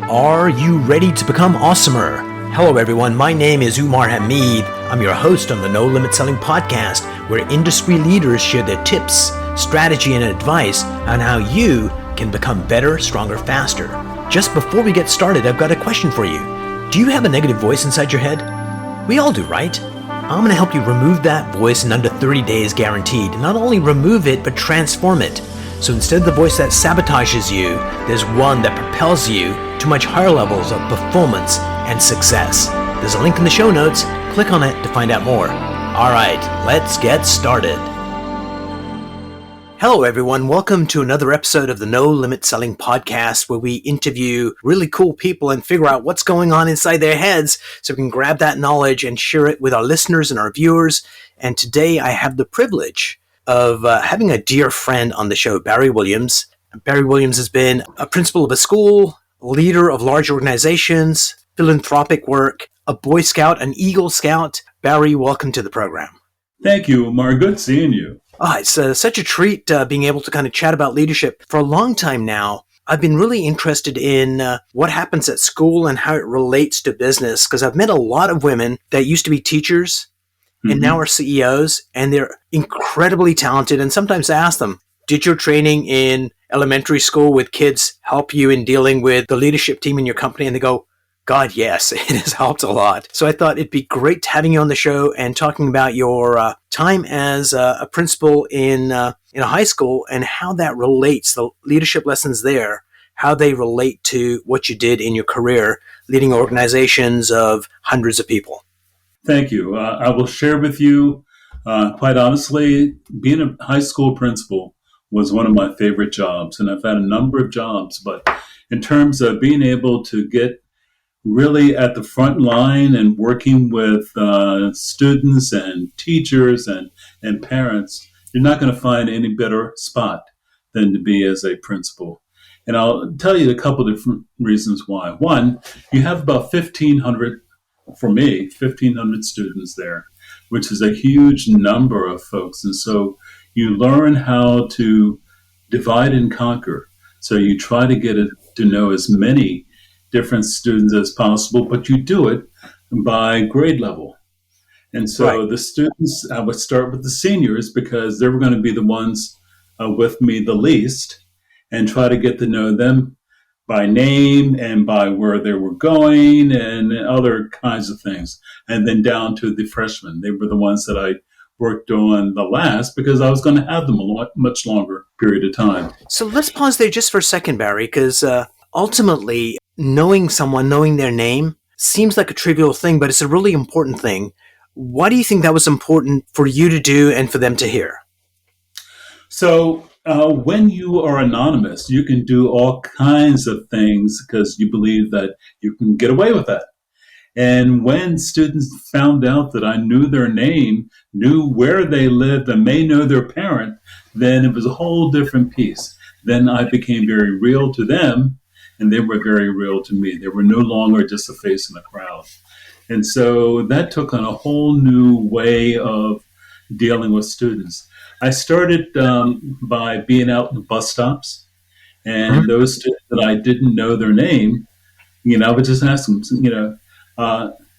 Are you ready to become awesomer? Hello everyone, my name is Umar Hamid. I'm your host on the No Limit Selling podcast, where industry leaders share their tips, strategy, and advice on how you can become better, stronger, faster. Just before we get started, I've got a question for you. Do you have a negative voice inside your head? We all do, right? I'm going to help you remove that voice in under 30 days guaranteed. Not only remove it, but transform it. So instead of the voice that sabotages you, there's one that propels you to much higher levels of performance and success. There's a link in the show notes. Click on it to find out more. All right, let's get started. Hello, everyone. Welcome to another episode of the No Limit Selling podcast, where we interview really cool people and figure out what's going on inside their heads so we can grab that knowledge and share it with our listeners and our viewers. And today I have the privilege of having a dear friend on the show, Barry Williams. Barry Williams has been a principal of a school, leader of large organizations, philanthropic work, a Boy Scout, an Eagle Scout. Barry, welcome to the program. Thank you, Omar. Good seeing you. It's such a treat being able to kind of chat about leadership. For a long time now, I've been really interested in what happens at school and how it relates to business, because I've met a lot of women that used to be teachers and now are CEOs, and they're incredibly talented. And sometimes I ask them, did your training in elementary school with kids help you in dealing with the leadership team in your company? And they go, God, yes, it has helped a lot. So I thought it'd be great having you on the show and talking about your time as a principal in a high school and how that relates, the leadership lessons there, how they relate to what you did in your career, leading organizations of hundreds of people. Thank you. I will share with you, quite honestly, being a high school principal was one of my favorite jobs. And I've had a number of jobs, but in terms of being able to get really at the front line and working with students and teachers and parents, you're not going to find any better spot than to be as a principal. And I'll tell you a couple different reasons why. One, you have about 1,500 students there, which is a huge number of folks. And so you learn how to divide and conquer. So you try to get it to know as many different students as possible, but you do it by grade level. And so The students, I would start with the seniors because they were going to be the ones with me the least, and try to get to know them by name and by where they were going and other kinds of things. And then down to the freshmen. They were the ones that I worked on the last because I was going to have them much longer period of time. So let's pause there just for a second, Barry, because ultimately knowing someone, knowing their name seems like a trivial thing, but it's a really important thing. Why do you think that was important for you to do and for them to hear? So when you are anonymous, you can do all kinds of things because you believe that you can get away with that. And when students found out that I knew their name, knew where they lived, and may know their parent, then it was a whole different piece. Then I became very real to them, and they were very real to me. They were no longer just a face in the crowd. And so that took on a whole new way of dealing with students. I started by being out in bus stops, and those students that I didn't know their name, I would just ask them,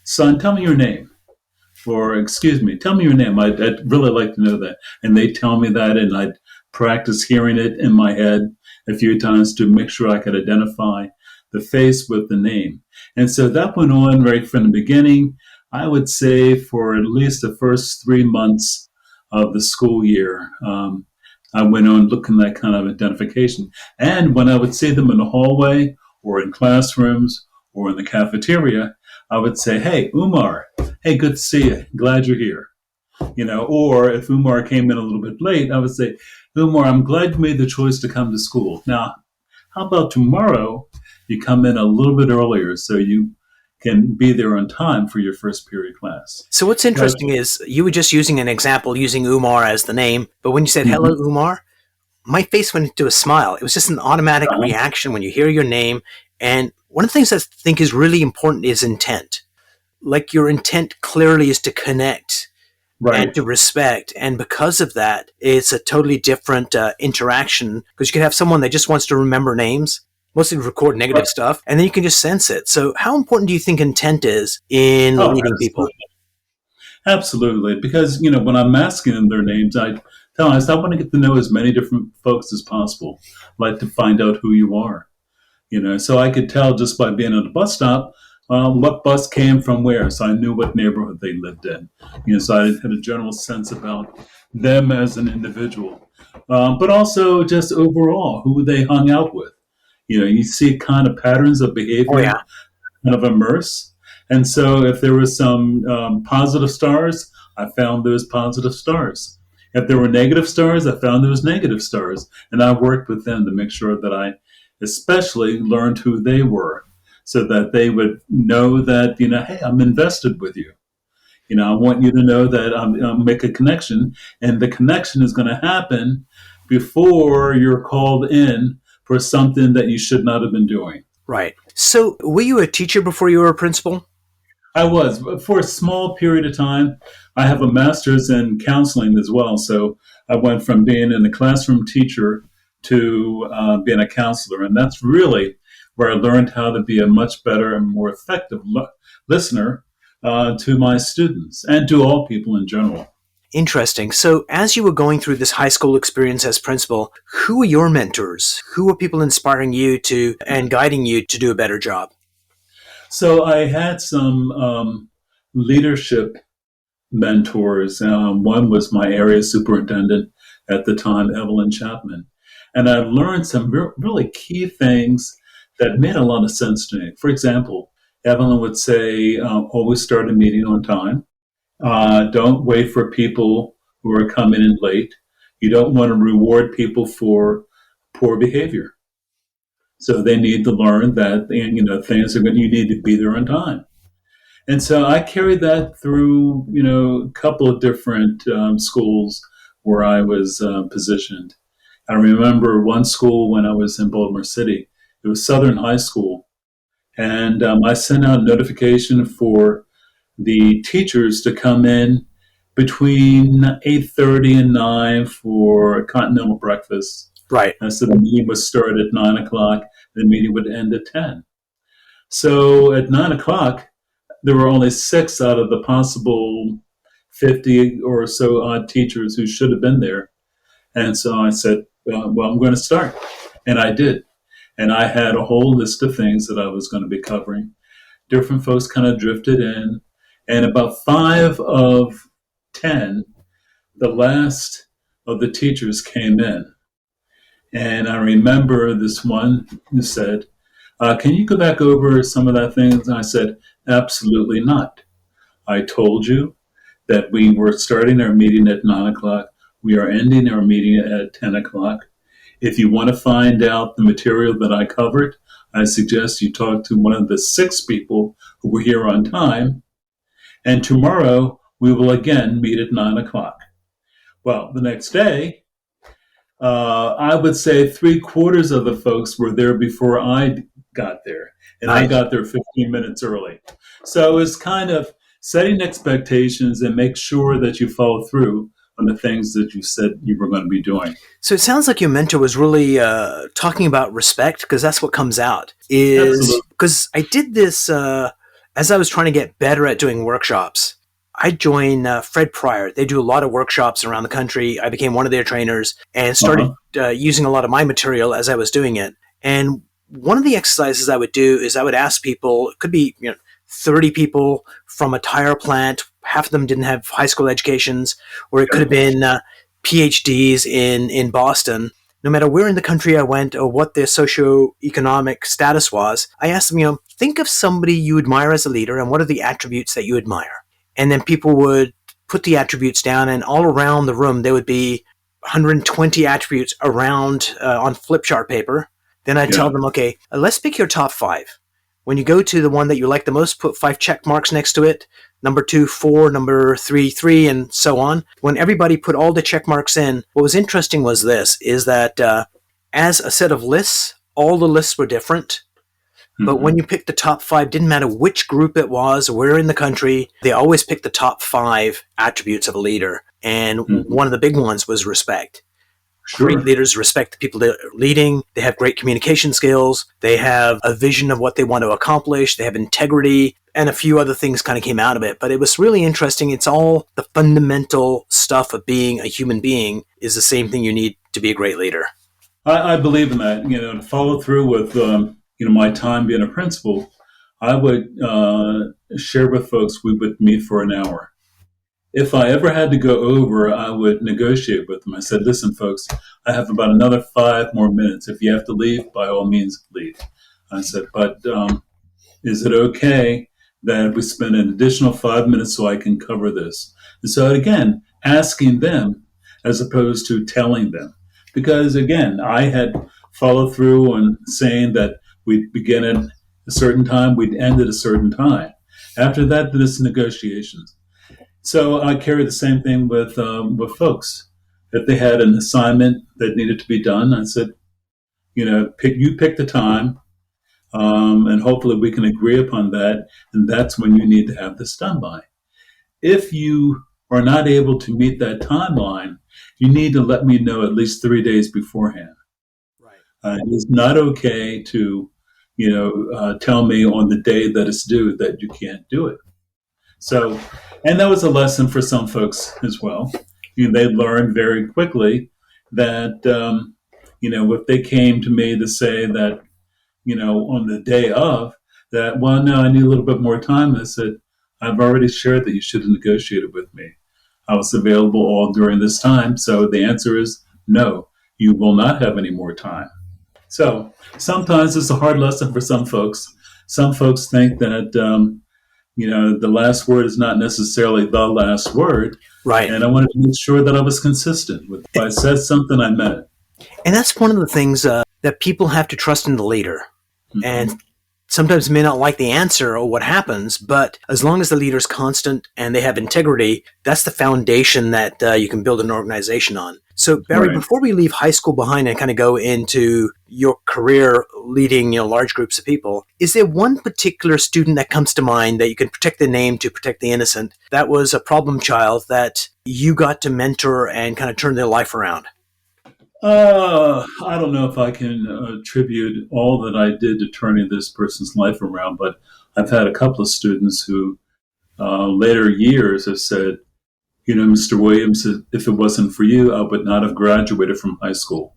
son, tell me your name. Or, excuse me, tell me your name. I'd really like to know that. And they'd tell me that, and I'd practice hearing it in my head a few times to make sure I could identify the face with the name. And so that went on right from the beginning. I would say for at least the first 3 months of the school year, I went on looking at that kind of identification. And when I would see them in the hallway or in classrooms or in the cafeteria, I would say, hey, Umar, hey, good to see you. Glad you're here. Or if Umar came in a little bit late, I would say, Umar, I'm glad you made the choice to come to school. Now, how about tomorrow you come in a little bit earlier so you can be there on time for your first period class. So what's interesting is you were just using an example, using Umar as the name, but when you said, hello, Umar, my face went into a smile. It was just an automatic reaction when you hear your name. And one of the things I think is really important is intent. Like your intent clearly is to connect and to respect. And because of that, it's a totally different interaction, because you can have someone that just wants to remember names mostly record negative Right. stuff, and then you can just sense it. So how important do you think intent is in Oh, leading people? absolutely. Absolutely. Because, when I'm asking them their names, I tell them, I want to get to know as many different folks as possible. I like to find out who you are. So I could tell just by being at a bus stop what bus came from where, so I knew what neighborhood they lived in. So I had a general sense about them as an individual, but also just overall who they hung out with. You see kind of patterns of Oh, yeah. behavior kind of immerse. And so if there was some positive stars, I found those positive stars. If there were negative stars, I found those negative stars. And I worked with them to make sure that I especially learned who they were so that they would know that, hey, I'm invested with you. I want you to know that I'll make a connection, and the connection is going to happen before you're called in for something that you should not have been doing. Right. So were you a teacher before you were a principal? I was for a small period of time. I have a master's in counseling as well, so I went from being in the classroom teacher to being a counselor, and that's really where I learned how to be a much better and more effective listener to my students and to all people in general. Interesting. So as you were going through this high school experience as principal, who were your mentors? Who were people inspiring you to and guiding you to do a better job? So I had some leadership mentors. One was my area superintendent at the time, Evelyn Chapman. And I learned some really key things that made a lot of sense to me. For example, Evelyn would say, always start a meeting on time. Don't wait for people who are coming in late. You don't want to reward people for poor behavior. So they need to learn that, things are going. You need to be there on time. And so I carried that through, a couple of different schools where I was positioned. I remember one school when I was in Baltimore City. It was Southern High School, and I sent out a notification for the teachers to come in between 8:30 and 9 for a continental breakfast. Right. And so the meeting would start at 9 o'clock. The meeting would end at 10. So at 9 o'clock, there were only 6 out of the possible 50 or so odd teachers who should have been there. And so I said, well, I'm going to start. And I did. And I had a whole list of things that I was going to be covering. Different folks kind of drifted in. And about 5 of 10, the last of the teachers came in. And I remember this one who said, can you go back over some of that things? And I said, absolutely not. I told you that we were starting our meeting at 9 o'clock. We are ending our meeting at 10 o'clock. If you want to find out the material that I covered, I suggest you talk to one of the 6 people who were here on time. And tomorrow we will again meet at 9 o'clock. Well, the next day, I would say 3/4 of the folks were there before I got there. And I Nice. got there 15 minutes early. So it's kind of setting expectations and make sure that you follow through on the things that you said you were going to be doing. So it sounds like your mentor was really talking about respect, because that's what comes out. Is Absolutely. because I did this as I was trying to get better at doing workshops. I joined Fred Pryor. They do a lot of workshops around the country. I became one of their trainers and started using a lot of my material as I was doing it. And one of the exercises I would do is I would ask people, it could be 30 people from a tire plant. Half of them didn't have high school educations, or it could have been PhDs in Boston. No matter where in the country I went or what their socioeconomic status was, I asked them, think of somebody you admire as a leader and what are the attributes that you admire? And then people would put the attributes down, and all around the room there would be 120 attributes around on flip chart paper. Then I'd tell them, okay, let's pick your top 5. When you go to the one that you like the most, put 5 check marks next to it. Number 2, 4, number 3, 3, and so on. When everybody put all the check marks in, what was interesting was this, is that as a set of lists, all the lists were different. But when you picked the top 5, didn't matter which group it was, where in the country, they always picked the top 5 attributes of a leader. And one of the big ones was respect. Great Sure. leaders respect the people they're leading. They have great communication skills. They have a vision of what they want to accomplish. They have integrity, and a few other things kind of came out of it. But it was really interesting. It's all the fundamental stuff of being a human being is the same thing you need to be a great leader. I believe in that. To follow through with my time being a principal, I would share with folks we would meet for an hour. If I ever had to go over, I would negotiate with them. I said, listen, folks, I have about another 5 more minutes. If you have to leave, by all means, leave. I said, but is it okay that we spend an additional 5 minutes so I can cover this? And so, again, asking them as opposed to telling them. Because, again, I had followed through on saying that we'd begin at a certain time, we'd end at a certain time. After that, there's negotiations. So I carry the same thing with folks. If they had an assignment that needed to be done, I said, pick the time, and hopefully we can agree upon that, and that's when you need to have this done by. If you are not able to meet that timeline, you need to let me know at least 3 days beforehand. Right. It's not okay to, tell me on the day that it's due that you can't do it. So, and that was a lesson for some folks as well. They learned very quickly that, if they came to me to say that, on the day of, that, well, no, I need a little bit more time. I said, I've already shared that you should have negotiated with me. I was available all during this time. So the answer is no, you will not have any more time. So sometimes it's a hard lesson for some folks. Some folks think that, the last word is not necessarily the last word. Right. And I wanted to make sure that I was consistent with, if I said something, I meant it. And that's one of the things that people have to trust in the leader. Mm-hmm. And sometimes may not like the answer or what happens, but as long as the leader's constant and they have integrity, that's the foundation that you can build an organization on. So, Barry, right. Before we leave high school behind and kind of go into your career leading, large groups of people, is there one particular student that comes to mind that you can protect the name to protect the innocent that was a problem child that you got to mentor and kind of turn their life around? I don't know if I can attribute all that I did to turning this person's life around, but I've had a couple of students who later years have said, Mr. Williams, if it wasn't for you, I would not have graduated from high school.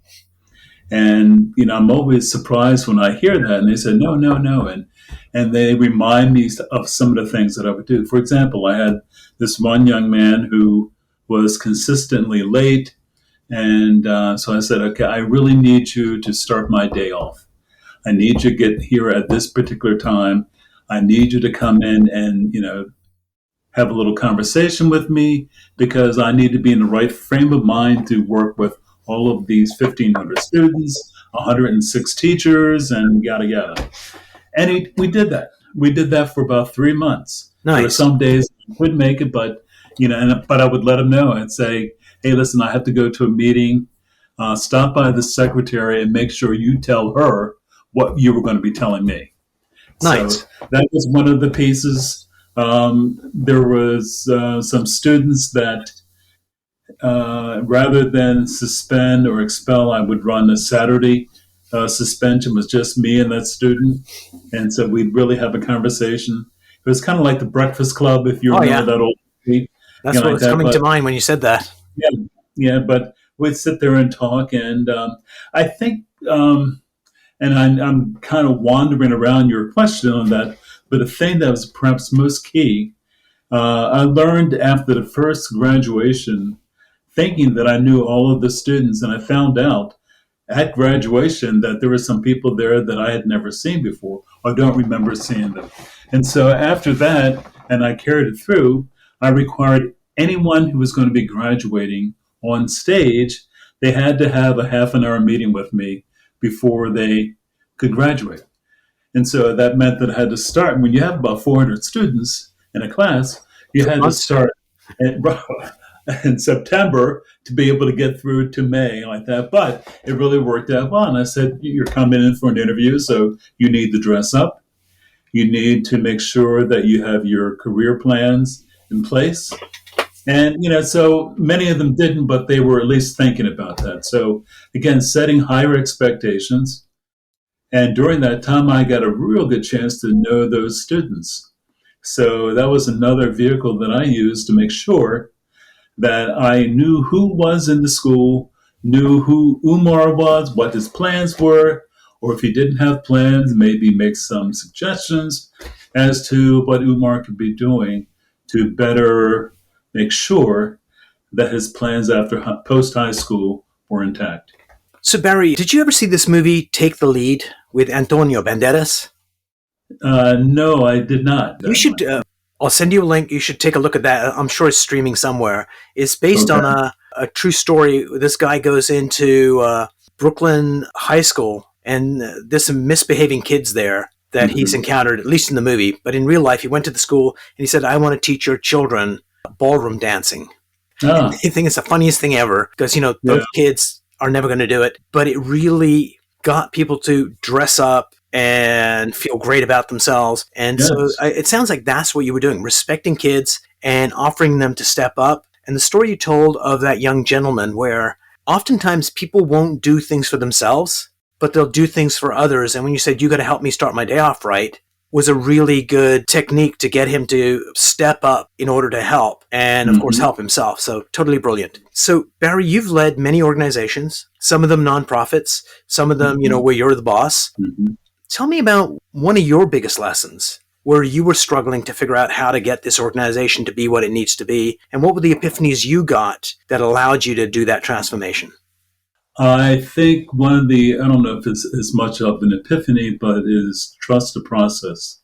And, I'm always surprised when I hear that. And they said, no. And they remind me of some of the things that I would do. For example, I had this one young man who was consistently late. And so I said, okay, I really need you to start my day off. I need you to get here at this particular time. I need you to come in and, have a little conversation with me because I need to be in the right frame of mind to work with all of these 1,500 students, 106 teachers, and yada, yada. And we did that. We did that for about 3 months. Nice. There were some days I couldn't make it, but I would let him know and say, hey, listen, I have to go to a meeting. Stop by the secretary and make sure you tell her what you were going to be telling me. Nice. So that was one of the pieces. There was some students that rather than suspend or expel, I would run a Saturday suspension with just me and that student. And so we'd really have a conversation. It was kind of like the Breakfast Club, if you remember that old movie. That's what was coming to mind when you said that. Yeah, but we'd sit there and talk. And I think, and I'm kind of wandering around your question on that, but the thing that was perhaps most key, I learned after the first graduation, thinking that I knew all of the students, and I found out at graduation that there were some people there that I had never seen before, or don't remember seeing them. And so after that, and I carried it through, I required anyone who was going to be graduating on stage, they had to have a half an hour meeting with me before they could graduate. And so that meant that I had to start. When you have about 400 students in a class, you had to start in September to be able to get through to May like that. But it really worked out well. And I said, you're coming in for an interview, so you need to dress up. You need to make sure that you have your career plans in place. And, so many of them didn't, but they were at least thinking about that. So, again, setting higher expectations. And during that time, I got a real good chance to know those students. So that was another vehicle that I used to make sure that I knew who was in the school, knew who Umar was, what his plans were, or if he didn't have plans, maybe make some suggestions as to what Umar could be doing to better make sure that his plans after post high school were intact. So, Barry, did you ever see this movie, Take the Lead, with Antonio Banderas? No, I did not. You should. I'll send you a link. You should take a look at that. I'm sure it's streaming somewhere. It's based on Okay. a true story. This guy goes into Brooklyn High School, and there's some misbehaving kids there that he's Mm-hmm. encountered, at least in the movie. But in real life, he went to the school and he said, "I want to teach your children ballroom dancing." And Ah, I think it's the funniest thing ever because, yeah, those kids are never going to do it. But it really got people to dress up and feel great about themselves. And so yes. it sounds like that's what you were doing, respecting kids and offering them to step up. And the story you told of that young gentleman, where oftentimes people won't do things for themselves, but they'll do things for others. And when you said, "You got to help me start my day off right," was a really good technique to get him to step up in order to help and, of course, Mm-hmm. help himself. So totally brilliant. So, Barry, you've led many organizations, some of them nonprofits, some of them, Mm-hmm. where you're the boss. Mm-hmm. Tell me about one of your biggest lessons where you were struggling to figure out how to get this organization to be what it needs to be. And what were the epiphanies you got that allowed you to do that transformation? I think one of I don't know if it's as much of an epiphany, but is trust the process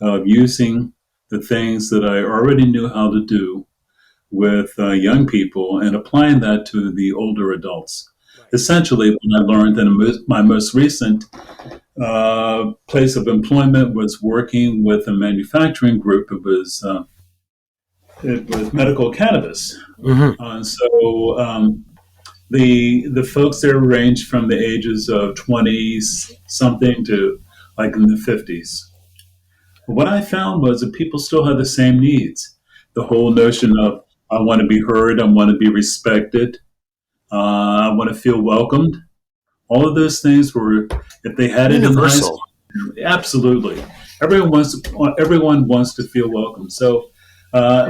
of using the things that I already knew how to do with young people and applying that to the older adults. Right. Essentially, what I learned in my most recent place of employment was working with a manufacturing group. It was Medical Cannabis. Mm-hmm. The folks there ranged from the ages of 20 something to like in the 50s. What I found was that people still had the same needs. The whole notion of I want to be heard, I want to be respected, I want to feel welcomed. All of those things were, if they had it in high Universal. school, absolutely. Everyone wants to feel welcome. So,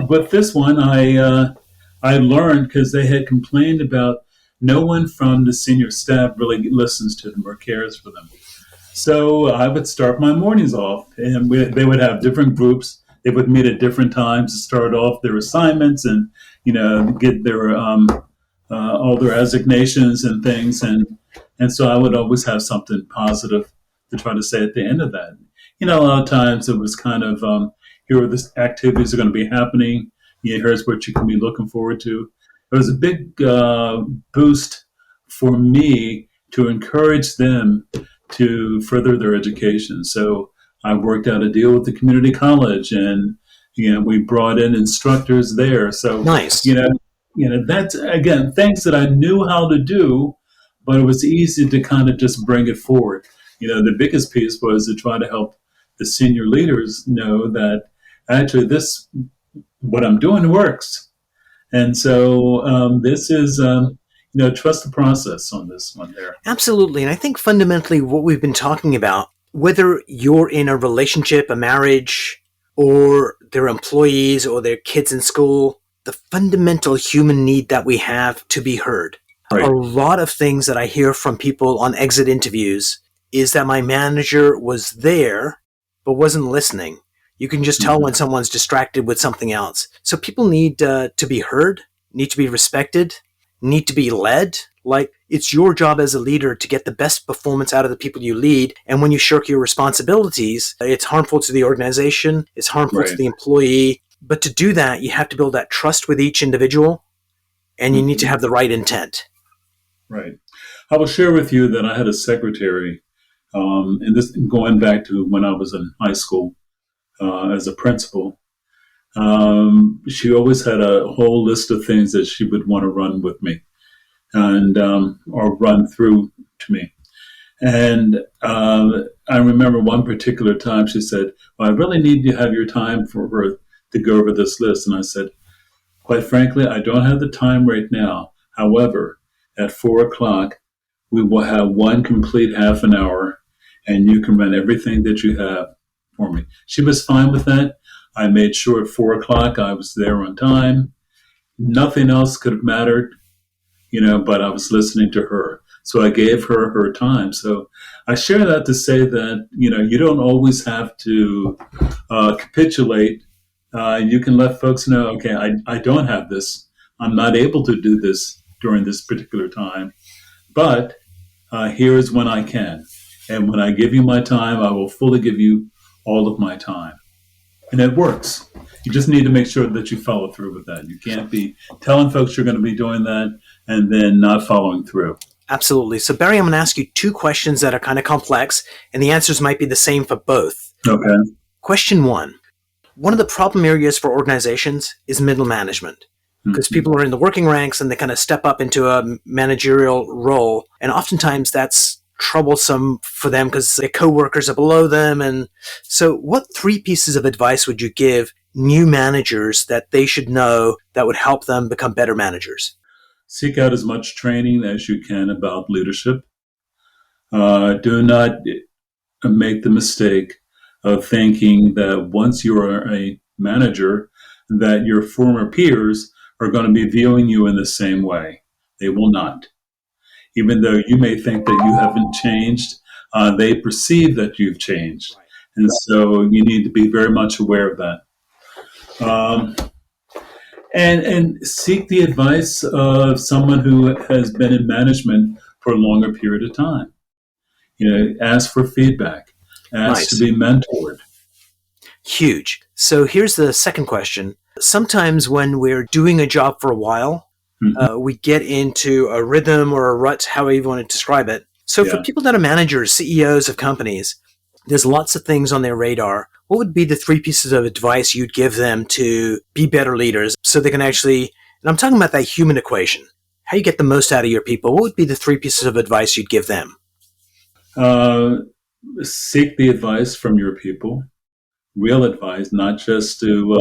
with this one, I learned because they had complained about no one from the senior staff really listens to them or cares for them. So I would start my mornings off, and they would have different groups. They would meet at different times to start off their assignments and get their all their assignations and things, and so I would always have something positive to try to say at the end of that. A lot of times it was kind of here are the activities that are going to be happening. Here's what you can be looking forward to. It was a big boost for me to encourage them to further their education. So I worked out a deal with the community college, and we brought in instructors there. So Nice. that's again things that I knew how to do, but it was easy to kind of just bring it forward. The biggest piece was to try to help the senior leaders know that actually this what I'm doing works, and so this is trust the process on this one there. Absolutely. And I think fundamentally what we've been talking about, whether you're in a relationship, a marriage, or their employees or their kids in school, the fundamental human need that we have to be heard. A Right. lot of things that I hear from people on exit interviews is that my manager was there, but wasn't listening. You can just tell Mm-hmm. when someone's distracted with something else. So people need to be heard, need to be respected, need to be led. Like, it's your job as a leader to get the best performance out of the people you lead. And when you shirk your responsibilities, it's harmful to the organization, it's harmful to Right. the employee. But to do that, you have to build that trust with each individual, and you need to Mm-hmm. have the right intent. Right. I will share with you that I had a secretary, and this going back to when I was in high school as a principal. She always had a whole list of things that she would want to run with me and or run through to me. And I remember one particular time she said, "Well, I really need to have your time for her to go over this list." And I said, Quite frankly, I don't have the time right now. However, at 4 o'clock, we will have one complete half an hour, and you can run everything that you have for me. She was fine with that. I made sure at 4 o'clock I was there on time. Nothing else could have mattered, but I was listening to her. So I gave her her time. So I share that to say that, you don't always have to capitulate. You can let folks know, okay, I don't have this. I'm not able to do this during this particular time, but here is when I can. And when I give you my time, I will fully give you all of my time. And it works. You just need to make sure that you follow through with that. You can't be telling folks you're going to be doing that and then not following through. Absolutely. So, Barry, I'm going to ask you two questions that are kind of complex, and the answers might be the same for both. Okay. Question one. One of the problem areas for organizations is middle management, because people are in the working ranks and they kind of step up into a managerial role. And oftentimes that's troublesome for them because their coworkers are below them. And so what 3 pieces of advice would you give new managers that they should know that would help them become better managers? Seek out as much training as you can about leadership. Do not make the mistake of thinking that once you are a manager, that your former peers are going to be viewing you in the same way. They will not. Even though you may think that you haven't changed, they perceive that you've changed. Right. And so you need to be very much aware of that. And seek the advice of someone who has been in management for a longer period of time. Ask for feedback. Ask to be mentored. Huge. So here's the second question. Sometimes when we're doing a job for a while, we get into a rhythm or a rut, however you want to describe it. So for people that are managers, CEOs of companies, there's lots of things on their radar. What would be the 3 pieces of advice you'd give them to be better leaders so they can actually, and I'm talking about that human equation, how you get the most out of your people. What would be the 3 pieces of advice you'd give them? Seek the advice from your people, real advice, not just to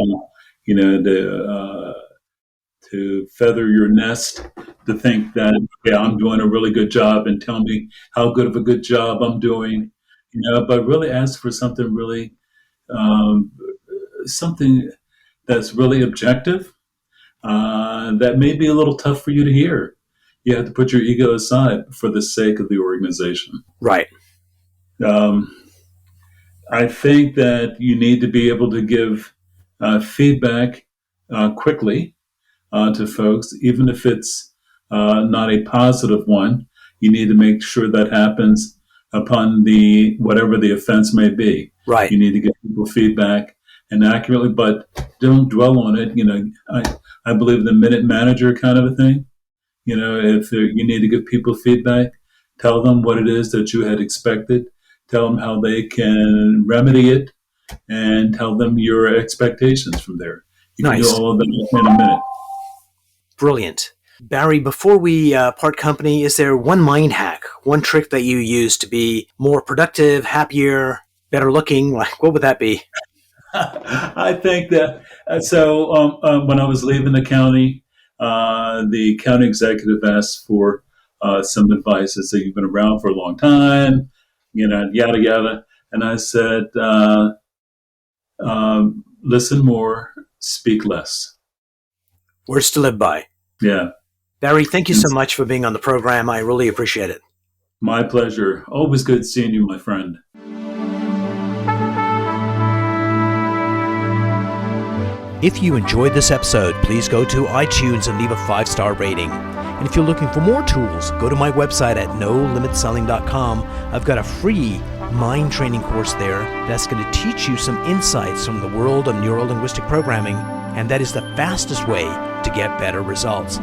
feather your nest, to think that, I'm doing a really good job and tell me how good of a good job I'm doing, but really ask for something really, something that's really objective, that may be a little tough for you to hear. You have to put your ego aside for the sake of the organization. Right. I think that you need to be able to give feedback quickly to folks, even if it's not a positive one. You need to make sure that happens upon whatever the offense may be. Right. You need to give people feedback and accurately, but don't dwell on it. I believe in the minute manager kind of a thing. If you need to give people feedback, tell them what it is that you had expected. Tell them how they can remedy it, and tell them your expectations from there. You can do all of that in a minute. Brilliant. Barry, before we part company, is there one mind hack, one trick that you use to be more productive, happier, better looking? What would that be? I think that, when I was leaving the county executive asked for some advice. They said, you've been around for a long time, yada, yada. And I said, listen more, speak less. Words to live by. Yeah. Barry, thank you so much for being on the program. I really appreciate it. My pleasure. Always good seeing you, my friend. If you enjoyed this episode, please go to iTunes and leave a 5-star rating. And if you're looking for more tools, go to my website at nolimitselling.com. I've got a free mind training course there that's going to teach you some insights from the world of neuro-linguistic programming, and that is the fastest way to get better results.